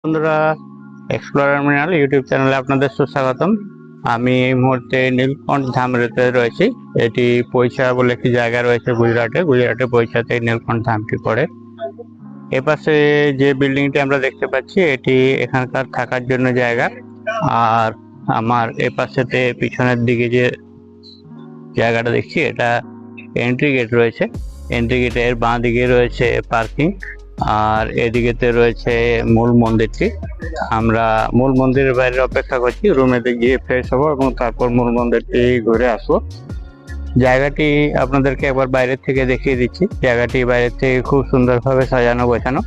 বন্ধুরা, এক্সপ্লোরার মিনাল ইউটিউব চ্যানেলে আপনাদের সুস্বাগতম। আমি এই মুহূর্তে নীলকণ্ঠ ধামে রয়েছি। এটি পৈছা বলে একটি জায়গা রয়েছে গুজরাটে পৈছাতে নীলকণ্ঠ ধামটি পড়ে। এপাশে যে বিল্ডিংটি আমরা দেখতে পাচ্ছি এটি এখানকার থাকার জন্য জায়গা। আর আমার এপাশেতে পিছনের দিকে যে জায়গাটা দেখছি এটা এন্ট্রি গেট রয়েছে। এন্ট্রি গেটের বাঁ দিকে রয়েছে পার্কিং, আর এদিকেতে রয়েছে মূল মন্দিরটি। আমরা মূল মন্দিরের বাইরে অপেক্ষা করছি, রুমেতে গিয়ে ফ্রেশ হবো এবং তারপর মূল মন্দিরটি ঘুরে আসবো। জায়গাটি আপনাদেরকে একবার বাইরে থেকে দেখিয়ে দিচ্ছি। জায়গাটি বাইরে থেকে খুব সুন্দরভাবে সাজানো গোছানো।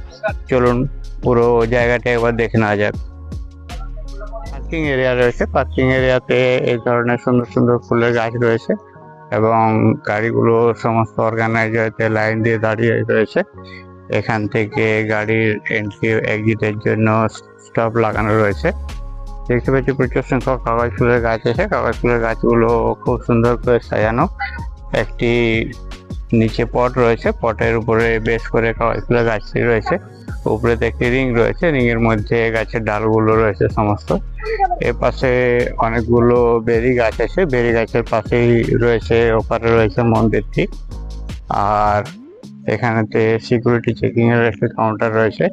চলুন পুরো জায়গাটা একবার দেখে নেওয়া যাক। পার্কিং এরিয়া রয়েছে, পার্কিং এরিয়াতে এই ধরনের সুন্দর সুন্দর ফুলের গাছ রয়েছে এবং গাড়িগুলো সমস্ত অর্গানাইজ হয়েছে, লাইন দিয়ে দাঁড়িয়ে রয়েছে। এখান থেকে গাড়ির এন্ট্রি এক্সিটের জন্য স্টপ লাগানো রয়েছে। দেখতে পাচ্ছি প্রচুর সংখ্যক কাগজ ফুলের গাছ আছে। কাগজ ফুলের গাছগুলো খুব সুন্দর করে সাজানো। একটি নিচে পট রয়েছে, পটের উপরে বেশ করে কাগজ ফুলের গাছটি রয়েছে। উপরে একটি রিং রয়েছে, রিং এর মধ্যে গাছের ডালগুলো রয়েছে সমস্ত। এর পাশে অনেকগুলো বেরি গাছ আছে, বেরি গাছের পাশেই রয়েছে, ওপারে রয়েছে মন্দিরটি। আর এখানেতে সিকিউরিটি চেকিং এর একটা কাউন্টার রয়েছে।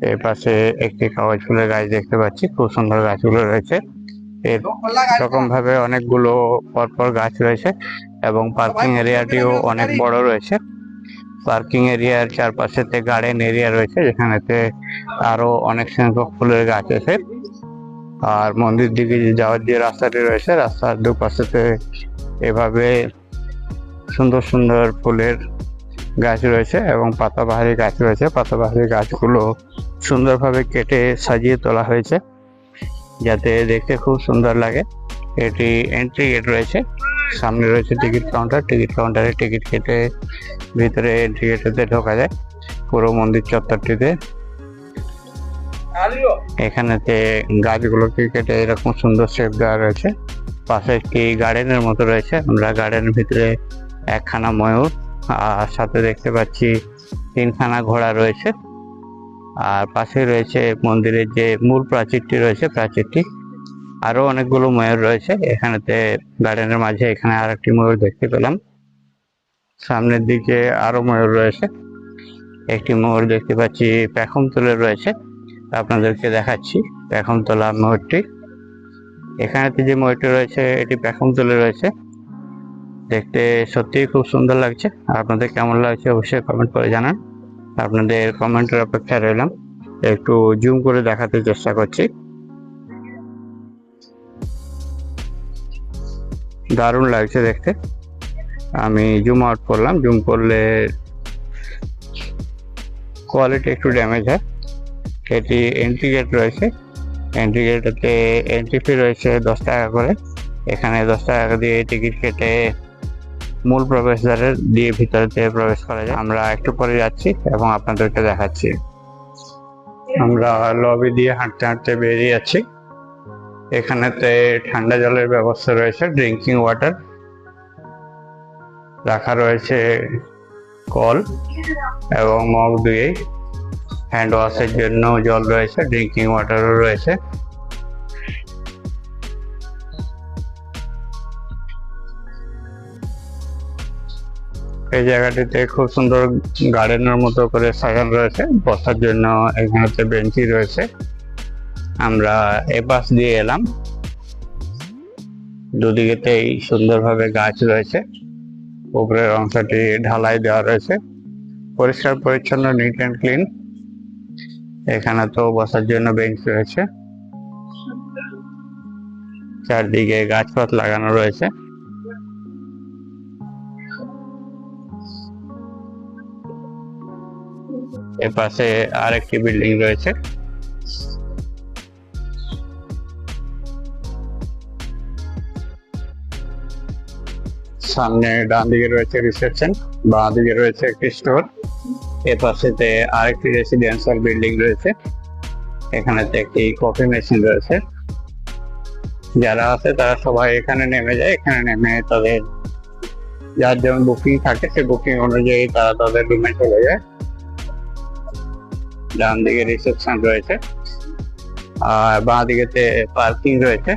এর পাশে একটি কাগজ ফুলের গাছ দেখতে পাচ্ছি, খুব সুন্দর গাছগুলো রয়েছে। এরকম ভাবে অনেকগুলো পরপর গাছ রয়েছে এবং পার্কিং এরিয়াটিও অনেক বড় রয়েছে। পার্কিং এরিয়ার চারপাশেতে গার্ডেন এরিয়া রয়েছে, যেখানেতে আরো অনেক সংখ্যক ফুলের গাছ আছে। আর মন্দির দিকে যাওয়ার যে রাস্তাটি রয়েছে, রাস্তার দুপাশেতে এভাবে সুন্দর সুন্দর ফুলের গাছ রয়েছে এবং পাতাবাহারি গাছ রয়েছে। পাতাবাহারি গাছগুলো সুন্দরভাবে কেটে সাজিয়ে তোলা হয়েছে যাতে দেখতে খুব সুন্দর লাগে। এটি এন্ট্রি গেট রয়েছে, সামনে রয়েছে টিকিট কাউন্টার। টিকিট কাউন্টারে টিকিট কেটে ভিতরে এন্ট্রি গেটেতে ঢোকা যায় পুরো মন্দির চত্বরটিতে। এখানেতে গাছগুলোকে কেটে এরকম সুন্দর শেপ দেওয়া রয়েছে। পাশে একটি গার্ডেনের মতো রয়েছে। আমরা গার্ডেনের ভিতরে একখানা ময়ূর আর সাথে দেখতে পাচ্ছি 3খানা ঘোড়া রয়েছে। আর পাশে রয়েছে মন্দিরের যে মূল প্রাচীরটি রয়েছে, প্রাচীরটি। আরো অনেকগুলো ময়ূর রয়েছে এখানেতে। গার্ডেনের মাঝে এখানে আর একটি ময়ূর দেখতে পেলাম। সামনের দিকে আরো ময়ূর রয়েছে। একটি ময়ূর দেখতে পাচ্ছি পেখম তুলে রয়েছে, আপনাদেরকে দেখাচ্ছি পেখম তোলা ময়ূরটি। এখানেতে যে ময়ূরটি রয়েছে এটি পেখম তুলে রয়েছে, দেখতে সত্যিই খুব সুন্দর লাগছে। আপনাদের কেমন লাগছে অবশ্যই কমেন্ট করে জানান। আপনাদের কমেন্টের অপেক্ষায় রইলাম। একটু জুম করে দেখাতে চেষ্টা করছি। দারুণ লাগছে দেখতে। আমি জুম আউট করলাম, জুম করলে কোয়ালিটি একটু ড্যামেজ হয়। এটি এন্ট্রি গেট রয়েছে, এন্ট্রি গেটেতে এন্ট্রি ফি রয়েছে 10 টাকা করে। এখানে 10 টাকা দিয়ে টিকিট কেটে মূল প্রবেশদ্বারে দিয়ে ভিতরেতে প্রবেশ করা যায়। আমরা একটু পরে যাচ্ছি এবং আপনাদেরকে দেখাচ্ছি। আমরা লবি দিয়ে হাঁটতে হাঁটতে বেরিয়ে যাচ্ছি। এখানেতে ঠান্ডা জলের ব্যবস্থা রয়েছে, ড্রিঙ্কিং ওয়াটার রাখা রয়েছে, কল এবং মগ দিয়ে হ্যান্ড ওয়াশের জন্য জল রয়েছে, ড্রিঙ্কিং ওয়াটারও রয়েছে। এই জায়গাটিতে খুব সুন্দর গার্ডেনের মতো করে সাজানো রয়েছে, বসার জন্য এখানেতে বেঞ্চি রয়েছে। আমরা এ পাশ দিয়ে এলাম, দুদিকেতেই সুন্দরভাবে গাছ রয়েছে। উপরের অংশটি ঢালাই দেওয়া রয়েছে, পরিষ্কার পরিচ্ছন্ন, নিট অ্যান্ড ক্লিন। এখানে তো বসার জন্য বেঞ্চ রয়েছে, চারদিকে গাছপাত লাগানো রয়েছে। এর পাশে আরেকটি বিল্ডিং রয়েছে। সামনে ডান দিকে রয়েছে রিসেপশন, বাঁ দিকে রয়েছে একটি স্টোর। এর পাশেতে আরেকটি রেসিডেন্সিয়াল বিল্ডিং রয়েছে। এখানেতে একটি কফি মেশিন রয়েছে। যারা আছে তারা সবাই এখানে নেমে যায়। এখানে নেমে তাদের যার যেমন বুকিং থাকে সেই বুকিং অনুযায়ী তারা তাদের রুমে চলে যায়। ডান দিকে রিসেপশন রয়েছে, আর বাঁ দিকেতে পার্কিং রয়েছে।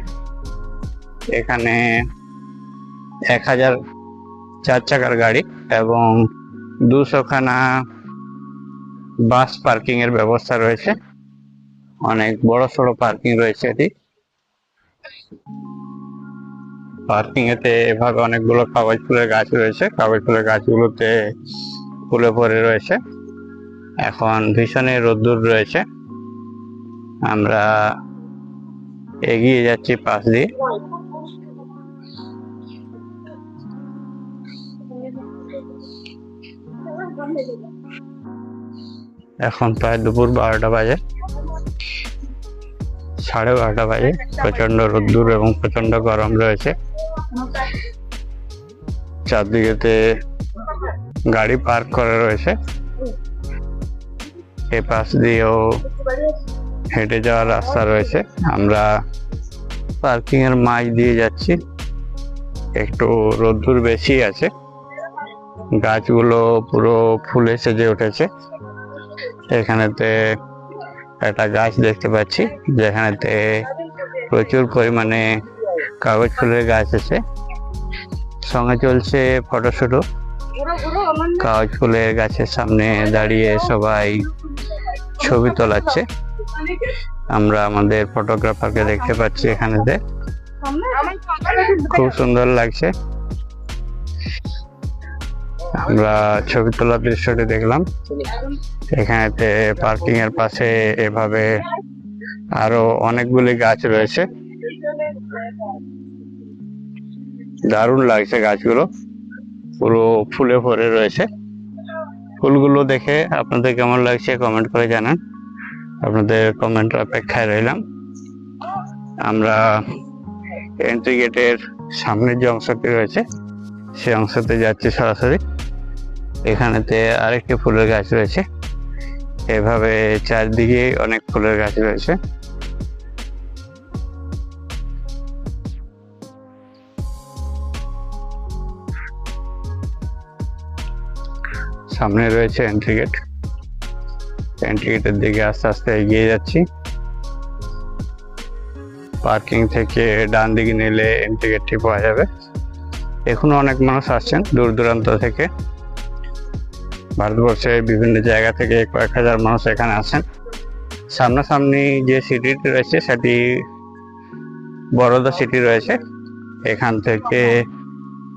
এখানে 1000 4 চাকার গাড়ি এবং 200 খানা বাস পার্কিং এর ব্যবস্থা রয়েছে। অনেক বড় সড়ো পার্কিং রয়েছে এটি। পার্কিং এতে এভাবে অনেকগুলো কাগজ ফুলের গাছ রয়েছে। কাগজ ফুলের গাছগুলোতে ফুলে ভরে রয়েছে। এখন ভীষণই রোদ্দুর রয়েছে। আমরা এগিয়ে যাচ্ছি পাশ দিয়ে। এখন প্রায় দুপুর 12টা বাজে, 12:30 বাজে। প্রচন্ড রোদ্দুর এবং প্রচন্ড গরম রয়েছে। চারদিকেতে গাড়ি পার্ক করা রয়েছে। এ পাশ দিয়েও হেঁটে যাওয়ার রাস্তা রয়েছে। আমরা পার্কিং এর মাঝ দিয়ে যাচ্ছি। একটু রোদ্দুর বেশি আছে। গাছগুলো পুরো ফুলে সেজে উঠেছে। এখানেতে একটা গাছ দেখতে পাচ্ছি যেখানেতে প্রচুর পরিমাণে কাগজ ফুলের গাছ আছে। সঙ্গে চলছে ফটোশুটও। কাগজ ফুলের গাছের সামনে দাঁড়িয়ে সবাই ছবি তোলাচ্ছে। আমরা আমাদের ফটোগ্রাফারকে দেখতে পাচ্ছি এখানেতে। খুব সুন্দর লাগছে। আমরা ছবি তোলার দৃশ্যটি দেখলাম। এখানেতে পার্কিং এর পাশে এভাবে আরো অনেকগুলি গাছ রয়েছে। দারুণ লাগছে গাছগুলো, পুরো ফুলে ভরে রয়েছে। ফুলগুলো দেখে আপনাদের কেমন লাগছে কমেন্ট করে জানান। আপনাদের কমেন্টের অপেক্ষায় রইলাম। আমরা এন্ট্রি গেটের সামনের যে অংশটি রয়েছে সেই অংশতে যাচ্ছি সরাসরি। এখানেতে আরেকটি ফুলের গাছ রয়েছে। এভাবে চারদিকে অনেক ফুলের গাছ রয়েছে। সামনে রয়েছে এন্ট্রি গেট। এন্ট্রি গেটের দিকে আস্তে আস্তে এগিয়ে যাচ্ছি। পার্কিং থেকে ডান দিকে নিলে এন্ট্রি গেটটি পাওয়া যাবে। এখনো অনেক মানুষ আসছেন দূর দূরান্ত থেকে। ভারতবর্ষের বিভিন্ন জায়গা থেকে কয়েক হাজার মানুষ এখানে আসেন। সামনাসামনি যে সিটিটি রয়েছে সেটি বরোদা সিটি রয়েছে। এখান থেকে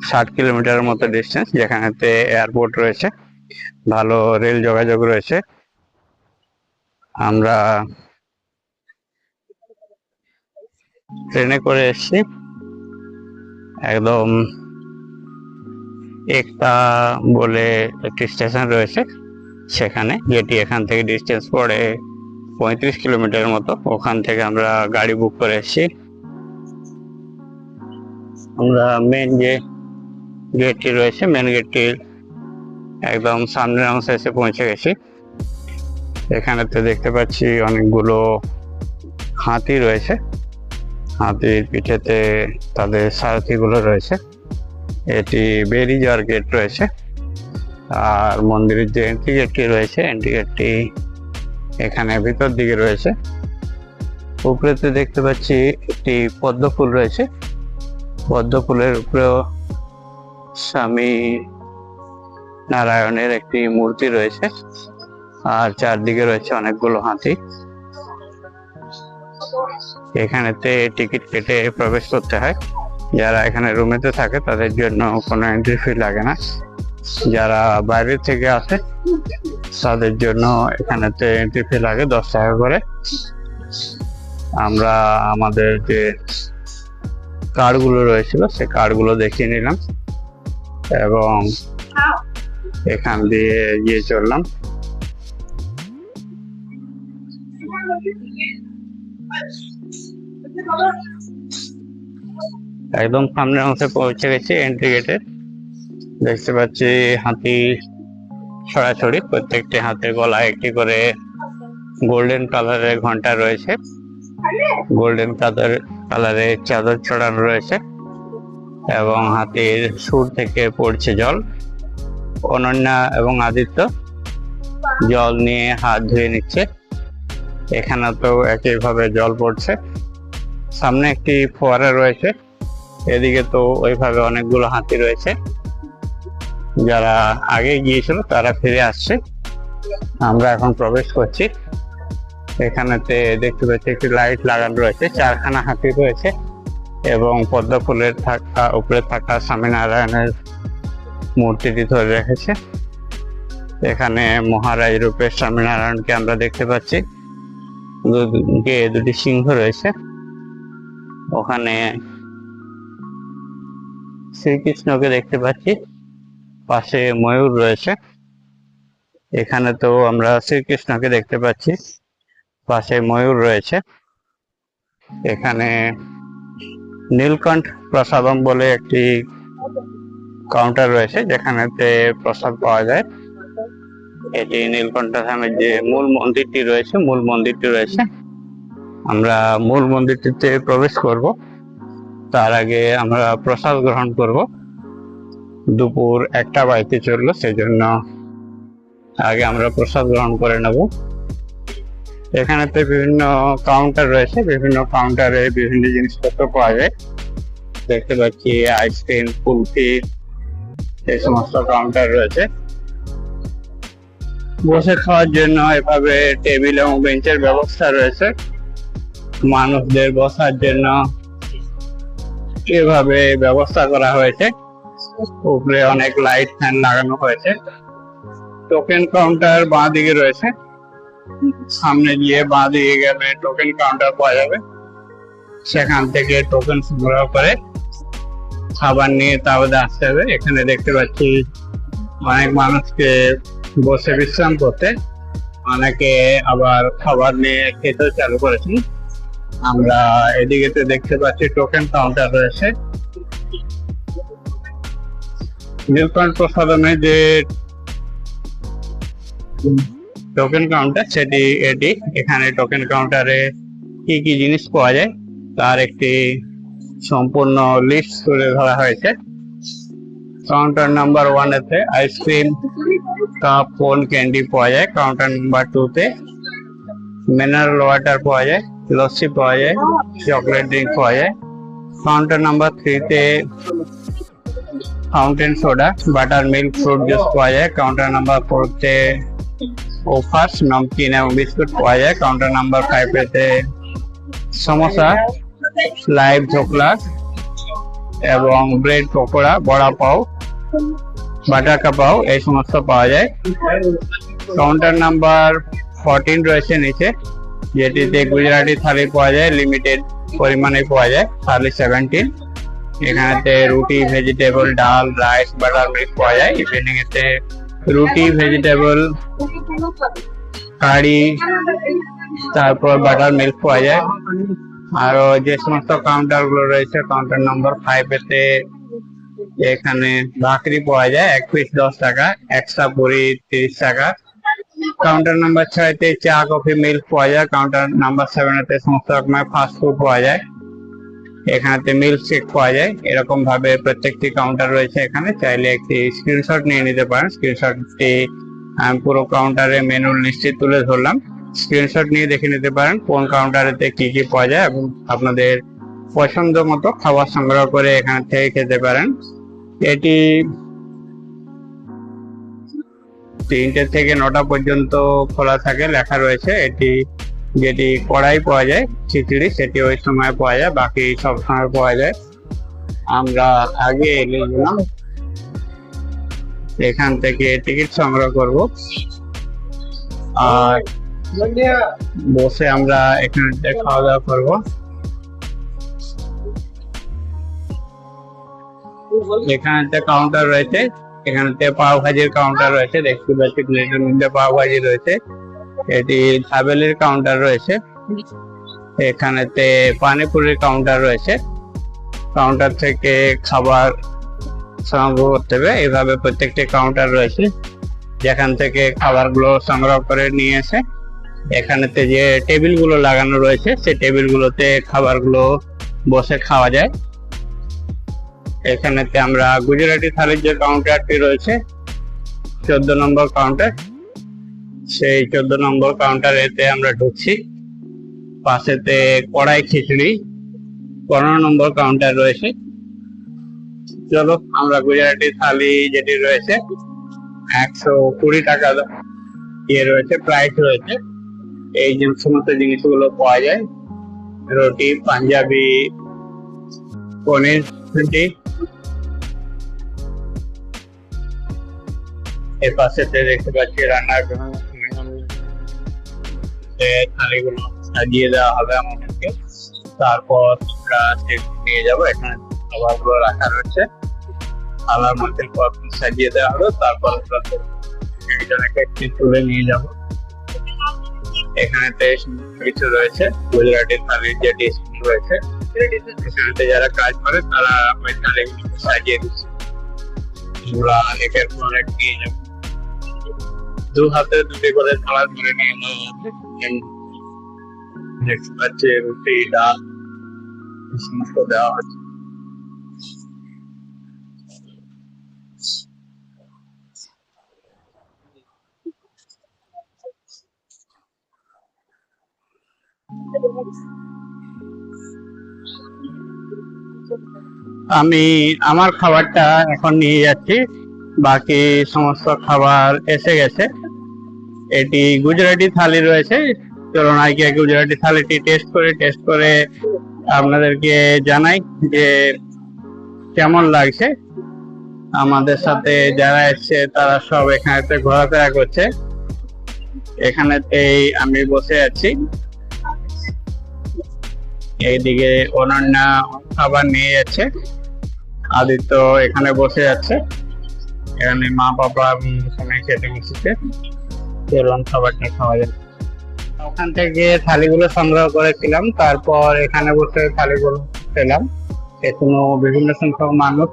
60 কিলোমিটারের মতো ডিস্টেন্স, যেখানেতে এয়ারপোর্ট রয়েছে, ভালো রেল যোগাযোগ রয়েছে। আমরা ট্রেনে করে এসেছি। একদম একটা বলে একটি স্টেশন রয়েছে সেখানে, যেটি এখান থেকে ডিস্টেন্স পড়ে 35 কিলোমিটারের মতো। ওখান থেকে আমরা গাড়ি বুক করে এসেছি। আমরা মেন যে গেটটি রয়েছে, মেন গেটটির একদম সামনের অংশে এসে পৌঁছে গেছি। এখানেতে দেখতে পাচ্ছি অনেকগুলো হাতি রয়েছে। হাতির পিঠেতে তাদের সারথিগুলো রয়েছে। এটি বেরিয়ে যাওয়ার গেট রয়েছে। আর মন্দিরের যে এন্ট্রি গেটটি রয়েছে, এন্ট্রি গেটটি এখানে ভিতর দিকে রয়েছে। উপরেতে দেখতে পাচ্ছি একটি পদ্ম ফুল রয়েছে। পদ্ম ফুলের উপরেও স্বামী নারায়ণের একটি মূর্তি রয়েছে। আর চারদিকে রয়েছে অনেকগুলো হাতি। এখানেতে টিকিট কেটে প্রবেশ করতে হয়। যারা এখানে রুমেতে থাকে তাদের জন্য কোনো এন্ট্রি ফি লাগে না। যারা বাইরে থেকে আসে তাদের জন্য এখানেতে এন্ট্রি ফি লাগে 10 টাকা করে। আমরা আমাদের যে কার্ডগুলো রয়েছিল সেই কার্ডগুলো দেখিয়ে নিলাম এবং এখান দিয়ে গিয়ে চললাম। একদম সামনের অংশে পৌঁছে গেছি এন্ট্রি গেটে। দেখতে পাচ্ছি হাতি ছড়াছড়ি। প্রত্যেকটি হাতের গলায় একটি করে গোল্ডেন কালারের ঘন্টা রয়েছে। গোল্ডেন কালারের চাদর ছড়ানো রয়েছে এবং হাতির সুর থেকে পড়ছে জল। অনন্যা এবং আদিত্য জল নিয়ে হাত ধুয়ে নিচ্ছে এখানে তো একইভাবে জল পড়ছে। সামনে একটি ফোয়ারা রয়েছে, এদিকে তো ওইভাবে অনেকগুলো হাতি রয়েছে। যারা আগে গিয়েছিল তারা ফিরে আসছে। আমরা এখন প্রবেশ করছি। এখানেতে দেখতে পাচ্ছি একটি লাইট লাগানো রয়েছে, 4খানা হাতি রয়েছে এবং পদ্ম ফুলের উপরে থাকা স্বামীনারায়ণের মূর্তিটি ধরে রেখেছে। এখানে মহারাজ রূপের স্বামীনারায়ণকে আমরা দেখতে পাচ্ছি। দুটি সিংহ রয়েছে। ওখানে শ্রীকৃষ্ণকে দেখতে পাচ্ছি, পাশে ময়ূর রয়েছে। এখানে তো আমরা শ্রীকৃষ্ণকে দেখতে পাচ্ছি, পাশে ময়ূর রয়েছে। এখানে নীলকণ্ঠ প্রসাদম বলে একটি কাউন্টার রয়েছে, যেখানেতে প্রসাদ পাওয়া যায়। এটি নীলকণ্ঠ ধামের যে মূল মন্দিরটি রয়েছে। আমরা মূল মন্দিরটিতে প্রবেশ করব, তার আগে আমরা প্রসাদ গ্রহণ করব। দুপুর 1টা বাজতে চললো, সেজন্য আগে আমরা প্রসাদ গ্রহণ করে নেব। এখানেতে বিভিন্ন কাউন্টার রয়েছে, বিভিন্ন কাউন্টারে বিভিন্ন জিনিসপত্র পাওয়া যায়। দেখতে পাচ্ছি আইসক্রিম, কুলফি, এই সমস্ত কাউন্টার রয়েছে। বসে খাওয়ার জন্য এভাবে টেবিল এবং বেঞ্চের ব্যবস্থা রয়েছে। মানুষদের বসার জন্য এভাবে ব্যবস্থা করা হয়েছে। উপরে অনেক লাইট ফ্যান লাগানো হয়েছে। টোকেন কাউন্টার বাঁ দিকে রয়েছে। সামনে গিয়ে বাঁ দিকে গেলে টোকেন কাউন্টার পাওয়া যাবে। সেখান থেকে টোকেন সংগ্রহ করে খাবার নিয়ে তাহলে আসতে হবে। এখানে দেখতে পাচ্ছি অনেক মানুষকে বসে বিশ্রাম করতে, অনেকে আবার খাবার নিয়ে খেতেও চালু করেছেন। আমরা এদিকে দেখতে পাচ্ছি টোকেন কাউন্টার রয়েছে। নীলকণ্ঠ প্রসাদমে যে টোকেন কাউন্টার এখানে টোকেন কাউন্টারে কি কি জিনিস পাওয়া যায় তার একটি সম্পূর্ণ লিস্ট তুলে ধরা হয়েছে। কাউন্টার নাম্বার 1 এতে আইসক্রিম, কাপ, কোন, ক্যান্ডি পাওয়া যায়। কাউন্টার নাম্বার 2 তে মিনারেল ওয়াটার পাওয়া যায়, লস্যি পাওয়া যায়, চকলেট ড্রিঙ্ক পাওয়া যায়। কাউন্টার নাম্বার 3 তে fountain soda, butter milk, fruit juice পাওয়া যায়। কাউন্টার নাম্বার 4 তে ওফার্স, নমকিন এবং বিস্কুট পাওয়া যায়। কাউন্টার নাম্বার 5 তে সমোসা, লাইভ ঢোকলা এবং ব্রেড পকোড়া, বড়া পাও, বাটার কাপাও, এই সমস্ত পাওয়া যায়। কাউন্টার নাম্বার 14 রয়েছে নিচে, যেটিতে গুজরাটি থালি পাওয়া যায়, লিমিটেড পরিমাণে পাওয়া যায়, থালি 17। এখানেতে রুটি, ভেজিটেবল, ডাল, রাইস, বাটার মিল্ক পাওয়া যায়। ইভিনিং এতে রুটি, ভেজিটেবল, কারি, তারপর বাটার মিল্ক পাওয়া যায়। আরো যে সমস্ত কাউন্টার গুলো রয়েছে, কাউন্টার নাম্বার 5 এতে এখানে ভাকরি পাওয়া যায়, 1 পিস 10 টাকা, এক্সট্রা পুরি 30 টাকা। কাউন্টার নাম্বার 6 তে চা, কফি, মিল্ক পাওয়া যায়। কাউন্টার নাম্বার 7 এতে সমস্ত রকমের ফাস্ট ফুড পাওয়া যায়। এখানেতে মিল্ক শেক পাওয়া যায়। এরকম ভাবে প্রত্যেকটি কাউন্টার রয়েছে। এখানে চাইলে একটি স্ক্রিনশট নিয়ে নিতে পারেন। স্ক্রিনশটটি আমি পুরো কাউন্টারে মেনুর লিস্টে তুলে ধরলাম, স্ক্রিনশট নিয়ে দেখে নিতে পারেন কোন কাউন্টারেতে কি কি পাওয়া যায় এবং আপনাদের পছন্দ মতো খাবার সংগ্রহ করে এখান থেকে খেতে পারেন। এটি 3টে থেকে 9টা পর্যন্ত খোলা থাকে, লেখা রয়েছে। যেটি কড়াই পাওয়া যায়, খিচুড়ি, সেটি ওই সময় পাওয়া যায়, বাকি সব সময় পাওয়া যায়। আমরা আগে এলে গেলাম, এখান থেকে টিকিট সংগ্রহ করব আর বসে আমরা এখানে খাওয়া দাওয়া করবো। এখানে কাউন্টার রয়েছে, এখানে পাও ভাজির কাউন্টার রয়েছে, দেখতে পাচ্ছি প্লেটের মধ্যে পাও ভাজি রয়েছে। এটি ছাবেলের কাউন্টার রয়েছে। এখানেতে পানিপুরির কাউন্টার রয়েছে। কাউন্টার থেকে খাবার সংগ্রহ করতে হবে। এইভাবে প্রত্যেকটি কাউন্টার রয়েছে, যেখান থেকে খাবারগুলো সংগ্রহ করে নিয়ে এসে এখানেতে যে টেবিলগুলো লাগানো রয়েছে, সেই টেবিলগুলোতে খাবারগুলো বসে খাওয়া যায়। এখানেতে আমরা গুজরাটি থালির যে কাউন্টারটি রয়েছে, 14 নম্বর কাউন্টার, সেই 14 নম্বর কাউন্টারেতে আমরা ঢুকছি। পাশেতে কড়াই খিচুড়ি 15 নম্বর কাউন্টার রয়েছে। চলো আমরা গুজরাটি থালি যেটি রয়েছে 120 টাকা রয়েছে, প্রাইস রয়েছে। এই যে সমস্ত জিনিসগুলো পাওয়া যায়, রুটি, পাঞ্জাবি, পনির রুটি। এর পাশে দেখতে পাচ্ছি রান্নার থালিগুলো সাজিয়ে দেওয়া হবে আমাদেরকে, তারপর আমরা নিয়ে যাবো। এখানে খাবারগুলো রাখা রয়েছে, থালার মধ্যে সাজিয়ে দেওয়া হবে, তারপর তুলে নিয়ে যাবো। এখানে কিছু রয়েছে গুজরাটি থালির যে ডিশ রয়েছে, এখানে যারা কাজ করে তারা ওই থালিগুলো সাজিয়ে দিচ্ছে। একের পর এক নিয়ে যাবো, দু হাতে দুটি করে থালা ধরে নিয়ে দেখতে পাচ্ছি রুটি, ডাল সমস্ত দেওয়া হচ্ছে। আমি আমার খাবারটা এখন নিয়ে যাচ্ছি, বাকি সমস্ত খাবার এসে গেছে। এটি গুজরাটি থালি রয়েছে, চলুন আগে গুজরাটি থালিটি টেস্ট করে আপনাদেরকে জানাই যে কেমন লাগছে। আমাদের সাথে যারা এসছে তারা সব এখানেতে ঘোরাফেরা করছে। এখানেতেই আমি বসে আছি, এইদিকে অনন্যা খাবার নিয়ে যাচ্ছে, আদিত্য এখানে বসে আছে, এখানে মা বাবা সবাই খেতে বসেছে। চলুন খাবারটা খাওয়া যাবে। ওখান থেকে থালিগুলো সংগ্রহ করেছিলাম, তারপর এখানে বসে থালিগুলো খেলাম। এখনো বিভিন্ন সংখ্যক মানুষ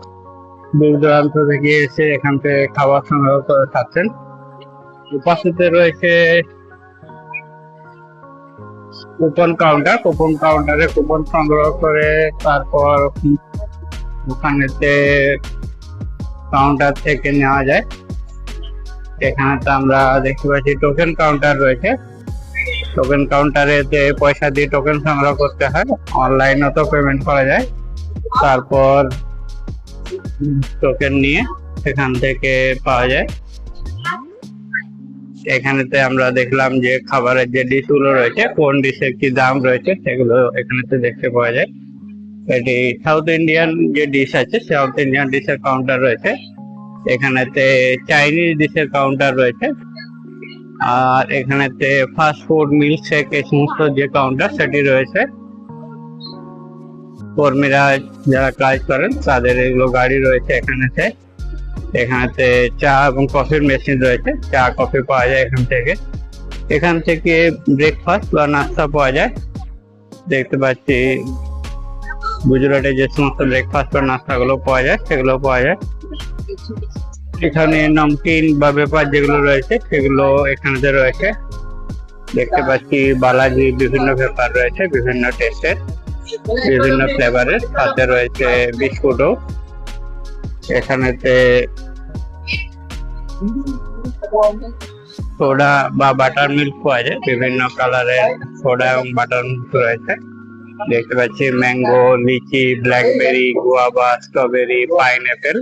দূর দূরান্ত থেকে এসে এখান থেকে খাবার সংগ্রহ করে খাচ্ছেন। উপস্থিত রয়েছে কুপন কাউন্টারে কুপন সংগ্রহ করে তারপর ওখানেতে কাউন্টার থেকে নেওয়া যায়। এখানে তো আমরা দেখতে পাচ্ছি টোকেন কাউন্টার রয়েছে, টোকেন কাউন্টারে পয়সা দিয়ে টোকেন সংগ্রহ করতে হয়, অনলাইনে তো পেমেন্ট করা যায়। তারপর টোকেন নিয়ে সেখান থেকে পাওয়া যায়। এখানেতে আমরা দেখলাম যে খাবারের যে ডিশ গুলো রয়েছে, কোন ডিশের কি দাম রয়েছে সেগুলো এখানেতে দেখতে পাওয়া যায়। এটি সাউথ ইন্ডিয়ান যে ডিশ আছে, সাউথ ইন্ডিয়ান ডিশের কাউন্টার রয়েছে। এখানেতে চাইনিজ ডিশের কাউন্টার রয়েছে, আর এখানেতে ফাস্ট ফুড, মিল্ক শেক এই সমস্ত যে কাউন্টার সেটি রয়েছে। কর্মীরা যারা কাজ করেন তাদের এগুলো গাড়ি রয়েছে এখানেতে। এখানেতে চা এবং কফির মেশিন রয়েছে, চা কফি পাওয়া যায় এখান থেকে ব্রেকফাস্ট বা নাস্তা পাওয়া যায়। দেখতে পাচ্ছি গুজরাটে যে সমস্ত ব্রেকফাস্ট বা নাস্তাগুলো পাওয়া যায় সেগুলো পাওয়া যায়। এখানে নমকিন বা ব্যাপার যেগুলো রয়েছে সেগুলো এখানে রয়েছে। দেখতে পাচ্ছি বালাজি বিভিন্ন ব্যাপার রয়েছে, বিভিন্ন টেস্টের, বিভিন্ন ফ্লেভারের, সাথে রয়েছে বিস্কুটও। এখানেতে সোডা বা বাটার মিল্ক পাওয়া যায়, বিভিন্ন কালারের সোডা এবং বাটার মিল্ক রয়েছে। দেখতে পাচ্ছি mango, litchi, blackberry, guava, strawberry, pineapple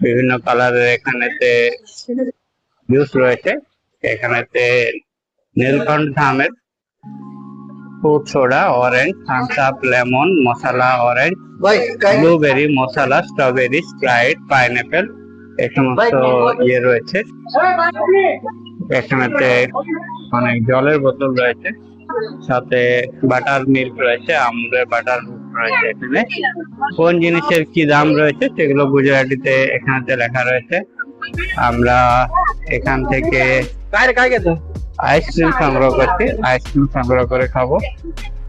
বিভিন্ন কালারের এখানেতে জুস রয়েছে। এখানেতে নীলকণ্ঠ ধামের fruit soda, orange, Thums Up, lemon, masala orange, blueberry, masala, strawberry, Sprite, pineapple এই সমস্ত রয়েছে। এখানেতে অনেক জলের বোতল রয়েছে, সাথে বাটার মিল্ক রয়েছে, আমুলের বাটার মিল্ক রয়েছে। এখানে কোন জিনিসের কি দাম রয়েছে সেগুলো গুজরাটিতে এখানেতে লেখা রয়েছে। আমরা এখান থেকে আইসক্রিম সংগ্রহ করছি, আইসক্রিম সংগ্রহ করে খাবো,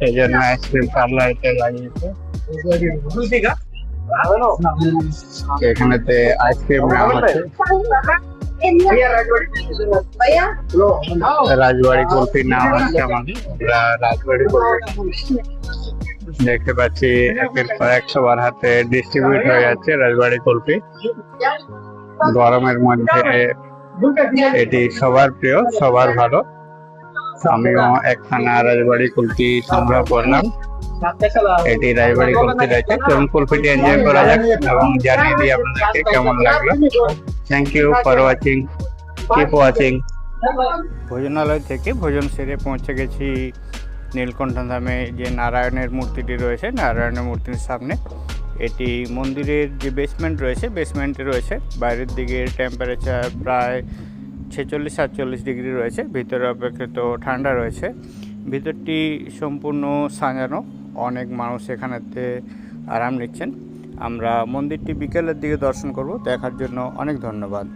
এই জন্য আইসক্রিম পার্লারতে লাগিয়েছে। এখানেতে আইসক্রিম নেওয়া হচ্ছে। রাজবাড়ি কুলফি নেওয়া হচ্ছে আমাদের, রাজবাড়ি কুলফি দেখতে পাচ্ছি একের পর এক সবার হাতে ডিস্ট্রিবিউট হয়ে যাচ্ছে রাজবাড়ি কুলফি। গরমের মধ্যে এটি সবার প্রিয়, সবার ভালো। আমিও একখানা রাজবাড়ি কুলফি সংগ্রহ করলাম। এটি রাজবাড়ি কুলফি রয়েছে, চলুন কুলফিটি এনজয় করা যাক এবং জানিয়ে দিই আপনাদেরকে কেমন লাগলো। Thank you for watching, keep watching. ভোজনালয় থেকে ভোজন সেরে পৌঁছে গেছি নীলকণ্ঠ ধামে। যে নারায়ণের মূর্তিটি রয়েছে, নারায়ণের মূর্তির সামনে এটি মন্দিরের যে বেসমেন্ট রয়েছে, বেসমেন্টে রয়েছে। বাইরের দিকে টেম্পারেচার প্রায় 46-47 ডিগ্রি রয়েছে, ভিতরে অপেক্ষিত ঠান্ডা রয়েছে। ভিতরটি সম্পূর্ণ সাজানো, অনেক মানুষ এখানেতে আরাম নিচ্ছেন। আমরা মন্দিরটি বিকেলের দিকে দর্শন করব, দেখার জন্য অনেক ধন্যবাদ।